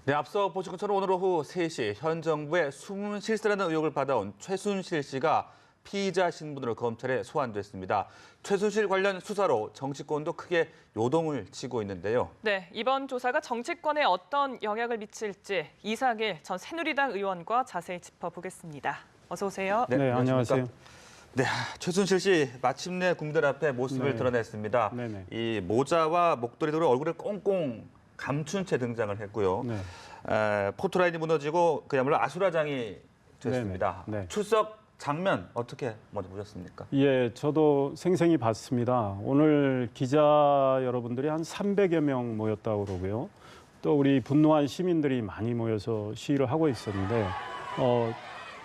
네, 앞서 보신 것처럼 오늘 오후 3시 현 정부의 숨은 실세라는 의혹을 받아온 최순실 씨가 피의자 신분으로 검찰에 소환됐습니다. 최순실 관련 수사로 정치권도 크게 요동을 치고 있는데요. 네, 이번 조사가 정치권에 어떤 영향을 미칠지 이상일 전 새누리당 의원과 자세히 짚어보겠습니다. 어서 오세요. 네, 안녕하세요. 네, 최순실 씨 마침내 국민들 앞에 모습을 드러냈습니다. 네네. 이 모자와 목도리 등으로 얼굴을 꽁꽁 감춘 채 등장을 했고요. 네. 포토라인이 무너지고 그야말로 아수라장이 됐습니다. 네네. 네. 출석 장면 어떻게 먼저 보셨습니까? 예, 저도 생생히 봤습니다. 오늘 기자 여러분들이 한 300여 명 모였다고 그러고요. 또 우리 분노한 시민들이 많이 모여서 시위를 하고 있었는데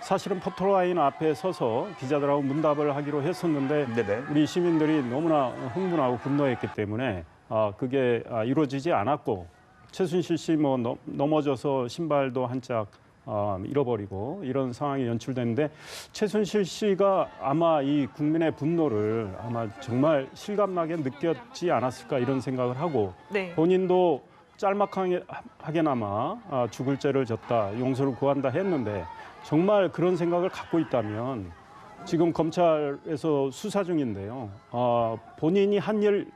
사실은 포토라인 앞에 서서 기자들하고 문답을 하기로 했었는데 네네. 우리 시민들이 너무나 흥분하고 분노했기 때문에 그게 이루어지지 않았고 최순실 씨 넘어져서 신발도 한 짝 잃어버리고 이런 상황이 연출됐는데 최순실 씨가 아마 이 국민의 분노를 아마 정말 실감나게 느꼈지 않았을까 이런 생각을 하고 네. 본인도 짤막하게나마 죽을 죄를 졌다, 용서를 구한다 했는데 정말 그런 생각을 갖고 있다면 지금 검찰에서 수사 중인데요. 본인이 한 일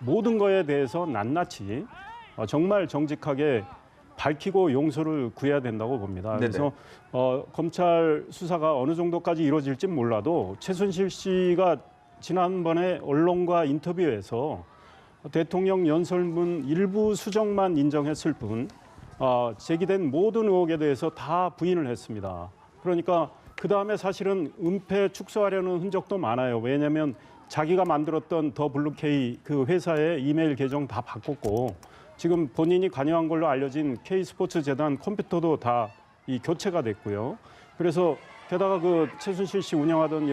모든 거에 대해서 낱낱이 정말 정직하게 밝히고 용서를 구해야 된다고 봅니다. 네네. 그래서 검찰 수사가 어느 정도까지 이루어질지 몰라도 최순실 씨가 지난번에 언론과 인터뷰에서 대통령 연설문 일부 수정만 인정했을 뿐 제기된 모든 의혹에 대해서 다 부인을 했습니다. 그러니까 그다음에 사실은 은폐 축소하려는 흔적도 많아요. 왜냐하면 자기가 만들었던 더 블루K 그 회사의 이메일 계정 다 바꿨고 지금 본인이 관여한 걸로 알려진 K스포츠재단 컴퓨터도 다 이 교체가 됐고요. 그래서 게다가 그 최순실 씨 운영하던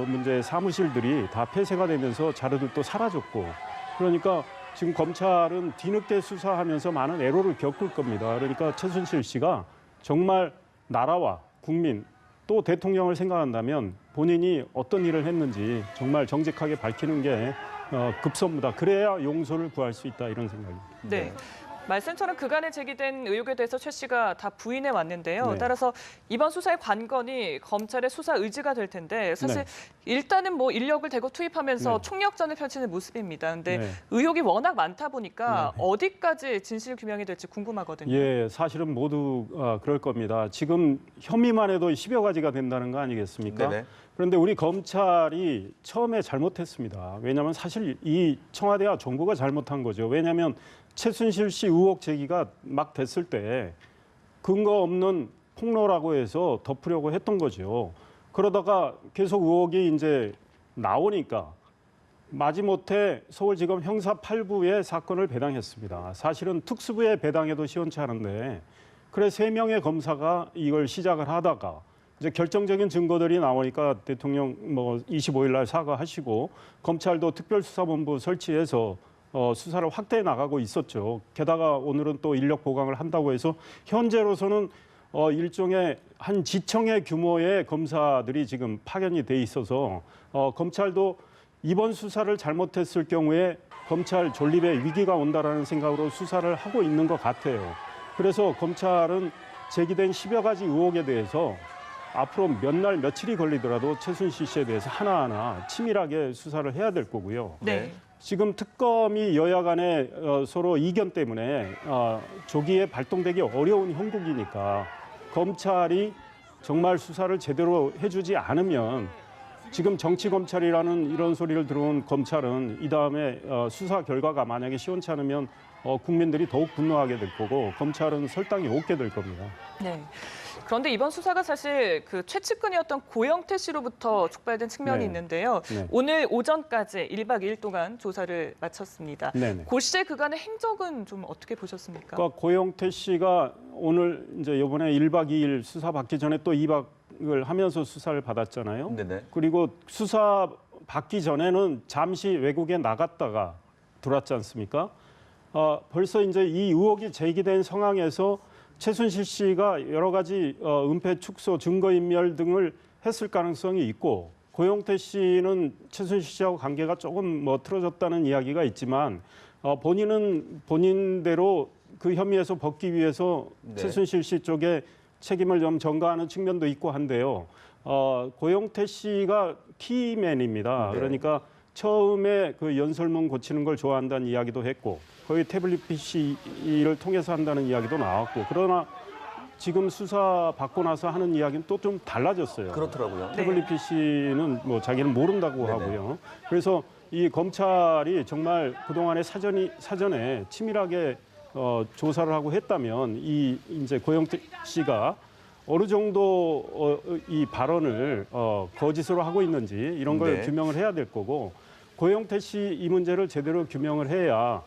문제 사무실들이 다 폐쇄가 되면서 자료들도 사라졌고 그러니까 지금 검찰은 뒤늦게 수사하면서 많은 애로를 겪을 겁니다. 그러니까 최순실 씨가 정말 나라와 국민 또 대통령을 생각한다면 본인이 어떤 일을 했는지 정말 정직하게 밝히는 게 급선무다. 그래야 용서를 구할 수 있다 이런 생각입니다. 네. 말씀처럼 그간에 제기된 의혹에 대해서 최 씨가 다 부인해 왔는데요. 네. 따라서 이번 수사의 관건이 검찰의 수사 의지가 될 텐데 사실 일단은 뭐 인력을 대거 투입하면서 네. 총력전을 펼치는 모습입니다. 근데 네. 의혹이 워낙 많다 보니까 네. 어디까지 진실 규명이 될지 궁금하거든요. 예, 사실은 모두 그럴 겁니다. 지금 혐의만 해도 10여 가지가 된다는 거 아니겠습니까? 네네. 그런데 우리 검찰이 처음에 잘못했습니다. 왜냐하면 사실 이 청와대와 정부가 잘못한 거죠. 왜냐하면 최순실 씨 의혹 제기가 막 됐을 때 근거 없는 폭로라고 해서 덮으려고 했던 거죠. 그러다가 계속 의혹이 이제 나오니까 마지못해 서울지검 형사 8부에 사건을 배당했습니다. 사실은 특수부에 배당해도 시원찮은데 그래 3명의 검사가 이걸 시작을 하다가 이제 결정적인 증거들이 나오니까 대통령 25일 날 사과하시고 검찰도 특별수사본부 설치해서 수사를 확대해 나가고 있었죠. 게다가 오늘은 또 인력 보강을 한다고 해서 현재로서는 일종의 한 지청의 규모의 검사들이 지금 파견이 돼 있어서 검찰도 이번 수사를 잘못했을 경우에 검찰 존립의 위기가 온다라는 생각으로 수사를 하고 있는 것 같아요. 그래서 검찰은 제기된 10여 가지 의혹에 대해서 앞으로 몇 날 며칠이 걸리더라도 최순실 씨에 대해서 하나하나 치밀하게 수사를 해야 될 거고요. 네. 지금 특검이 여야 간에 서로 이견 때문에 조기에 발동되기 어려운 형국이니까 검찰이 정말 수사를 제대로 해주지 않으면 지금 정치검찰이라는 이런 소리를 들어온 검찰은 이 다음에 수사 결과가 만약에 시원찮으면 국민들이 더욱 분노하게 될 거고 검찰은 설당이 없게 될 겁니다. 네. 그런데 이번 수사가 사실 그 최측근이었던 고영태 씨로부터 촉발된 측면이 네. 있는데요. 네. 오늘 오전까지 1박 2일 동안 조사를 마쳤습니다. 네네. 고 씨의 그간의 행적은 좀 어떻게 보셨습니까? 그러니까 고영태 씨가 오늘 이제 이번에 1박 2일 수사 받기 전에 또 2박을 하면서 수사를 받았잖아요. 네네. 그리고 수사 받기 전에는 잠시 외국에 나갔다가 들어왔지 않습니까? 벌써 이제 이 의혹이 제기된 상황에서 최순실 씨가 여러 가지 은폐 축소, 증거인멸 등을 했을 가능성이 있고 고영태 씨는 최순실 씨하고 관계가 조금 틀어졌다는 이야기가 있지만 본인은 본인대로 그 혐의에서 벗기 위해서 네. 최순실 씨 쪽에 책임을 좀 전가하는 측면도 있고 한데요. 고영태 씨가 키맨입니다. 네. 그러니까 처음에 그 연설문 고치는 걸 좋아한다는 이야기도 했고 거의 태블릿 PC를 통해서 한다는 이야기도 나왔고 그러나 지금 수사 받고 나서 하는 이야기는 또 좀 달라졌어요. 그렇더라고요. 태블릿 PC는 뭐 자기는 모른다고 네네. 하고요. 그래서 이 검찰이 정말 그동안에 사전에 치밀하게 조사를 하고 했다면 이 이제 고영태 씨가 어느 정도 이 발언을 거짓으로 하고 있는지 이런 걸 네. 규명을 해야 될 거고 고영태 씨 이 문제를 제대로 규명을 해야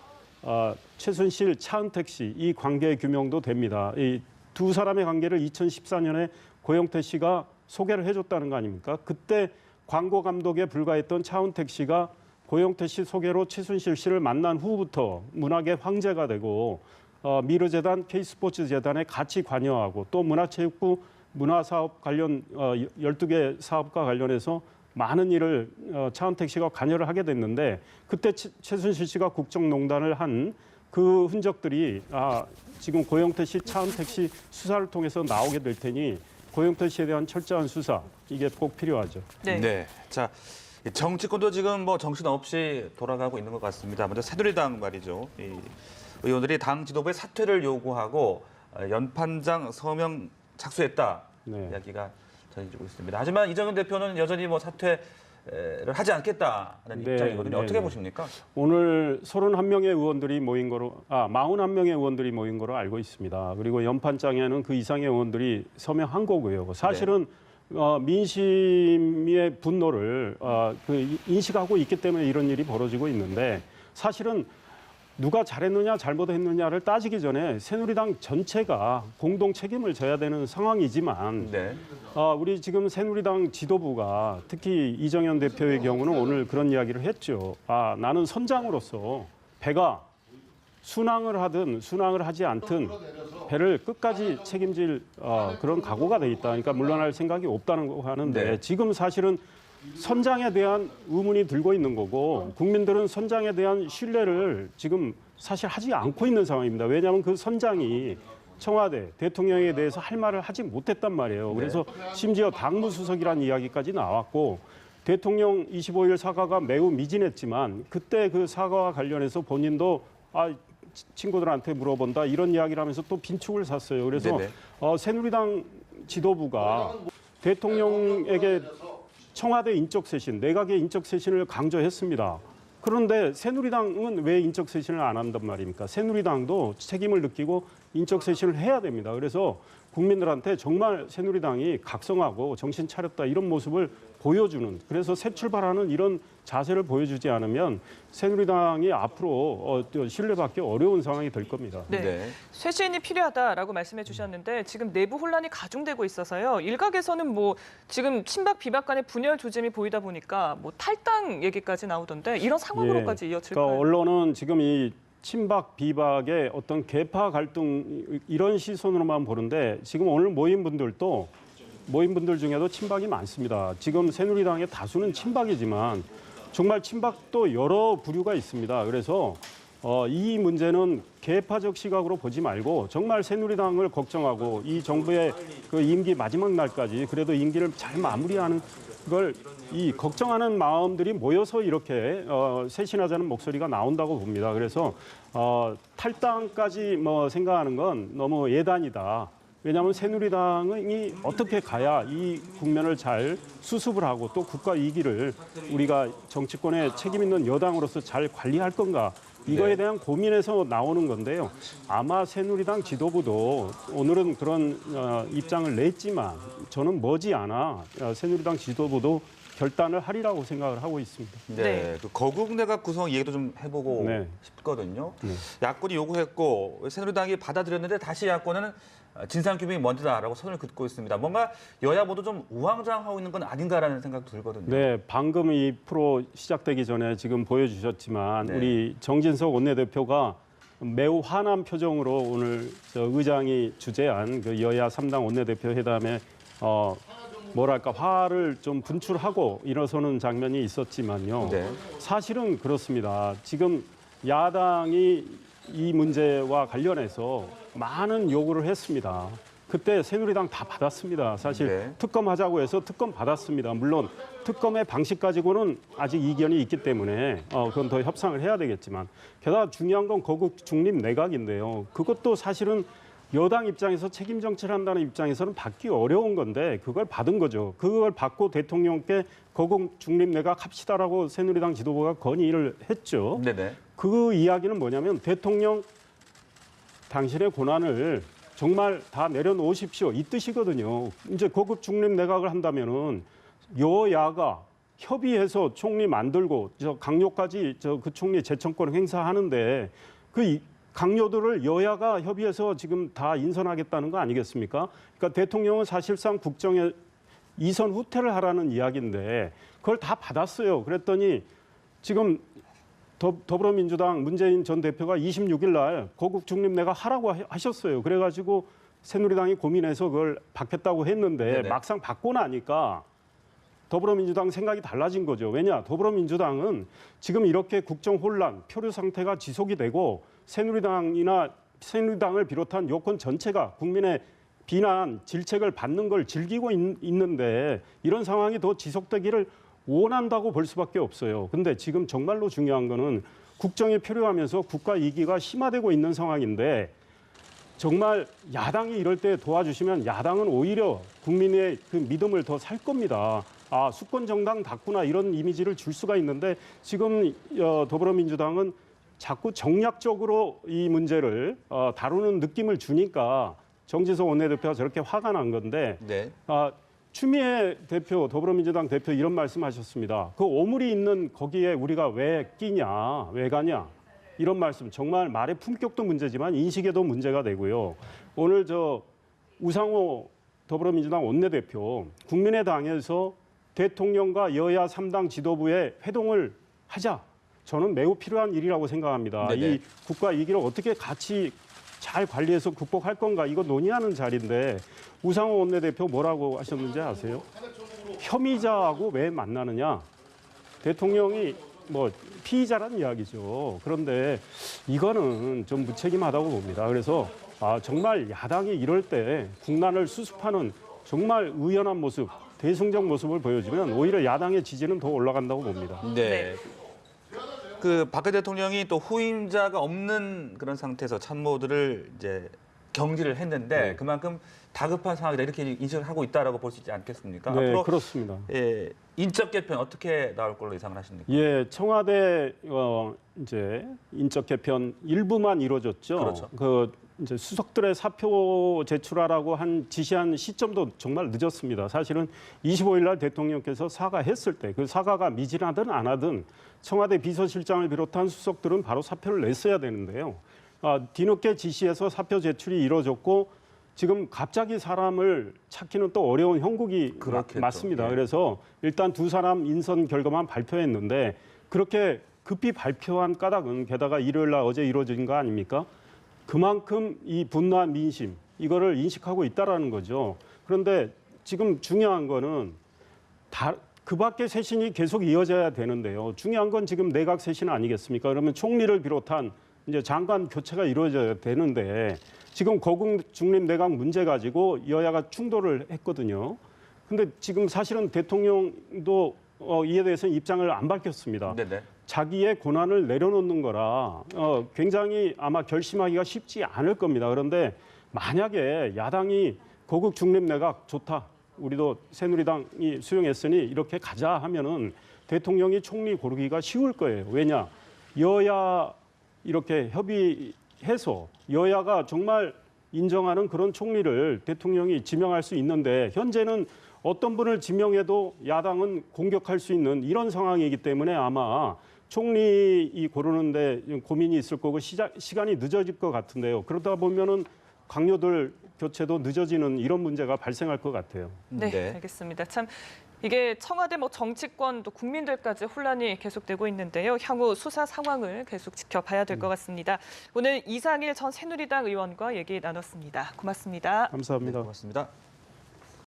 최순실, 차은택 씨 이 관계 규명도 됩니다. 이 두 사람의 관계를 2014년에 고영태 씨가 소개를 해줬다는 거 아닙니까? 그때 광고 감독에 불과했던 차은택 씨가 고영태 씨 소개로 최순실 씨를 만난 후부터 문학의 황제가 되고 미르재단, K스포츠재단에 같이 관여하고 또 문화체육부 문화사업 관련 12개 사업과 관련해서 많은 일을 차은택 씨가 관여를 하게 됐는데 그때 최순실 씨가 국정농단을 한 그 흔적들이 지금 고영태 씨, 차은택 씨 수사를 통해서 나오게 될 테니 고영태 씨에 대한 철저한 수사 이게 꼭 필요하죠. 네. 자, 정치권도 지금 뭐 정신없이 돌아가고 있는 것 같습니다. 먼저 새누리당 말이죠. 이 의원들이 당 지도부의 사퇴를 요구하고 연판장 서명 착수했다 네. 이야기가 전해지고 있습니다. 하지만 이정현 대표는 여전히 뭐 사퇴를 하지 않겠다는 네, 입장이거든요. 네, 어떻게 네. 보십니까? 오늘 31명의 의원들이 모인 거로 41명의 의원들이 모인 거로 알고 있습니다. 그리고 연판장에는 그 이상의 의원들이 서명한 거고요. 사실은 민심의 분노를 인식하고 있기 때문에 이런 일이 벌어지고 있는데 사실은 누가 잘했느냐 잘못했느냐를 따지기 전에 새누리당 전체가 공동 책임을 져야 되는 상황이지만 네. 우리 지금 새누리당 지도부가 특히 이정현 대표의 경우는 오늘 그런 이야기를 했죠. 나는 선장으로서 배가 순항을 하든 순항을 하지 않든 배를 끝까지 책임질 그런 각오가 돼 있다. 그러니까 물러날 생각이 없다는 거 하는데 네. 지금 사실은 선장에 대한 의문이 들고 있는 거고 국민들은 선장에 대한 신뢰를 지금 사실 하지 않고 있는 상황입니다. 왜냐하면 그 선장이 청와대 대통령에 대해서 할 말을 하지 못했단 말이에요. 그래서 심지어 당무수석이라는 이야기까지 나왔고 대통령 25일 사과가 매우 미진했지만 그때 그 사과와 관련해서 본인도 친구들한테 물어본다 이런 이야기를 하면서 또 빈축을 샀어요. 그래서 네네. 새누리당 지도부가 대통령에게 청와대 인적쇄신, 내각의 인적쇄신을 강조했습니다. 그런데 새누리당은 왜 인적쇄신을 안 한단 말입니까? 새누리당도 책임을 느끼고 인적쇄신을 해야 됩니다. 그래서 국민들한테 정말 새누리당이 각성하고 정신 차렸다 이런 모습을 보여주는 그래서 새 출발하는 이런 자세를 보여주지 않으면 새누리당이 앞으로 신뢰받기 어려운 상황이 될 겁니다. 네. 쇄신이 필요하다라고 말씀해 주셨는데 지금 내부 혼란이 가중되고 있어서요. 일각에서는 뭐 지금 친박 비박 간의 분열 조짐이 보이다 보니까 뭐 탈당 얘기까지 나오던데 이런 상황으로까지 이어질까요? 그러니까 언론은 지금 이 친박 비박의 어떤 계파 갈등 이런 시선으로만 보는데 지금 오늘 모인 분들 중에도 친박이 많습니다. 지금 새누리당의 다수는 친박이지만 정말 친박도 여러 부류가 있습니다. 그래서 이 문제는 계파적 시각으로 보지 말고 정말 새누리당을 걱정하고 이 정부의 그 임기 마지막 날까지 그래도 임기를 잘 마무리하는 걸 이 걱정하는 마음들이 모여서 이렇게 쇄신하자는 목소리가 나온다고 봅니다. 그래서 탈당까지 뭐 생각하는 건 너무 예단이다. 왜냐하면 새누리당이 어떻게 가야 이 국면을 잘 수습을 하고 또 국가 위기를 우리가 정치권에 책임 있는 여당으로서 잘 관리할 건가 이거에 대한 고민에서 나오는 건데요. 아마 새누리당 지도부도 오늘은 그런 입장을 냈지만 저는 머지않아 새누리당 지도부도 결단을 하리라고 생각을 하고 있습니다. 네. 그 거국 내각 구성 얘기도 좀 해보고 네. 싶거든요. 네. 야권이 요구했고 새누리당이 받아들였는데 다시 야권은 진상규명이 먼저다라고 선을 긋고 있습니다. 뭔가 여야 모두 좀 우왕좌왕하고 있는 건 아닌가라는 생각도 들거든요. 네, 방금 이 프로 시작되기 전에 지금 보여주셨지만 네. 우리 정진석 원내대표가 매우 화난 표정으로 오늘 의장이 주재한 그 여야 3당 원내대표 회담에 뭐랄까 화를 좀 분출하고 일어서는 장면이 있었지만요. 네. 사실은 그렇습니다. 지금 야당이 이 문제와 관련해서 많은 요구를 했습니다. 그때 새누리당 다 받았습니다. 사실 네. 특검하자고 해서 특검 받았습니다. 물론 특검의 방식 가지고는 아직 이견이 있기 때문에 그건 더 협상을 해야 되겠지만 게다가 중요한 건 거국 중립 내각인데요. 그것도 사실은 여당 입장에서 책임 정치를 한다는 입장에서는 받기 어려운 건데 그걸 받은 거죠. 그걸 받고 대통령께 거국 중립 내각 합시다라고 새누리당 지도부가 건의를 했죠. 네네. 그 이야기는 뭐냐면 대통령 당신의 고난을 정말 다 내려놓으십시오. 이 뜻이거든요. 이제 거국 중립 내각을 한다면은 여야가 협의해서 총리 만들고 강요까지 그 총리 재청권 행사하는데 그 강요들을 여야가 협의해서 지금 다 인선하겠다는 거 아니겠습니까? 그러니까 대통령은 사실상 국정에 이선 후퇴를 하라는 이야기인데 그걸 다 받았어요. 그랬더니 지금 더불어민주당 문재인 전 대표가 26일 날 거국 중립 내각 하라고 하셨어요. 그래가지고 새누리당이 고민해서 그걸 받겠다고 했는데 네네. 막상 받고 나니까 더불어민주당 생각이 달라진 거죠. 왜냐? 더불어민주당은 지금 이렇게 국정 혼란, 표류 상태가 지속이 되고 새누리당을 비롯한 여권 전체가 국민의 비난, 질책을 받는 걸 즐기고 있는데 이런 상황이 더 지속되기를 원한다고 볼 수밖에 없어요. 근데 지금 정말로 중요한 거는 국정이 필요하면서 국가 이기가 심화되고 있는 상황인데 정말 야당이 이럴 때 도와주시면 야당은 오히려 국민의 그 믿음을 더 살 겁니다. 아, 수권 정당 같구나 이런 이미지를 줄 수가 있는데 지금 더불어민주당은 자꾸 정략적으로 이 문제를 다루는 느낌을 주니까 정지석 원내대표가 저렇게 화가 난 건데 네. 추미애 대표, 더불어민주당 대표 이런 말씀하셨습니다. 그 오물이 있는 거기에 우리가 왜 끼냐, 왜 가냐 이런 말씀. 정말 말의 품격도 문제지만 인식에도 문제가 되고요. 오늘 우상호 더불어민주당 원내대표 국민의당에서 대통령과 여야 3당 지도부의 회동을 하자. 저는 매우 필요한 일이라고 생각합니다. 네네. 이 국가 위기를 어떻게 같이 잘 관리해서 극복할 건가 이거 논의하는 자리인데 우상호 원내대표 뭐라고 하셨는지 아세요? 혐의자하고 왜 만나느냐? 대통령이 피의자란 이야기죠. 그런데 이거는 좀 무책임하다고 봅니다. 그래서 정말 야당이 이럴 때 국난을 수습하는 정말 의연한 모습, 대승적 모습을 보여주면 오히려 야당의 지지는 더 올라간다고 봅니다. 네. 그 박근혜 대통령이 또 후임자가 없는 그런 상태에서 참모들을 이제 경질을 했는데 그만큼 다급한 상황이다 이렇게 인식을 하고 있다라고 볼 수 있지 않겠습니까? 네, 앞으로 그렇습니다. 인적 개편 어떻게 나올 걸로 예상을 하십니까? 예, 청와대 이제 인적 개편 일부만 이루어졌죠. 그렇죠. 이제 수석들의 사표 제출하라고 지시한 시점도 정말 늦었습니다. 사실은 25일 날 대통령께서 사과했을 때 그 사과가 미진하든 안 하든 청와대 비서실장을 비롯한 수석들은 바로 사표를 냈어야 되는데요. 뒤늦게 지시해서 사표 제출이 이루어졌고 지금 갑자기 사람을 찾기는 또 어려운 형국이 맞습니다. 예. 그래서 일단 두 사람 인선 결과만 발표했는데 그렇게 급히 발표한 까닭은 게다가 일요일 날 어제 이루어진 거 아닙니까? 그만큼 이 분노한 민심 이거를 인식하고 있다라는 거죠. 그런데 지금 중요한 거는 그 밖에 쇄신이 계속 이어져야 되는데요. 중요한 건 지금 내각 쇄신 아니겠습니까? 그러면 총리를 비롯한 이제 장관 교체가 이루어져야 되는데 지금 거국 중립 내각 문제 가지고 여야가 충돌을 했거든요. 근데 지금 사실은 대통령도 이에 대해서는 입장을 안 밝혔습니다. 네네. 자기의 고난을 내려놓는 거라 굉장히 아마 결심하기가 쉽지 않을 겁니다. 그런데 만약에 야당이 거국 중립 내각 좋다. 우리도 새누리당이 수용했으니 이렇게 가자 하면은 대통령이 총리 고르기가 쉬울 거예요. 왜냐? 여야 이렇게 협의해서 여야가 정말 인정하는 그런 총리를 대통령이 지명할 수 있는데 현재는 어떤 분을 지명해도 야당은 공격할 수 있는 이런 상황이기 때문에 아마 총리 고르는데 고민이 있을 거고 시간이 늦어질 것 같은데요. 그러다 보면은 강요들 교체도 늦어지는 이런 문제가 발생할 것 같아요. 네, 알겠습니다. 참 이게 청와대 정치권 또 국민들까지 혼란이 계속되고 있는데요. 향후 수사 상황을 계속 지켜봐야 될 것 같습니다. 오늘 이상일 전 새누리당 의원과 얘기 나눴습니다. 고맙습니다. 감사합니다. 네, 고맙습니다.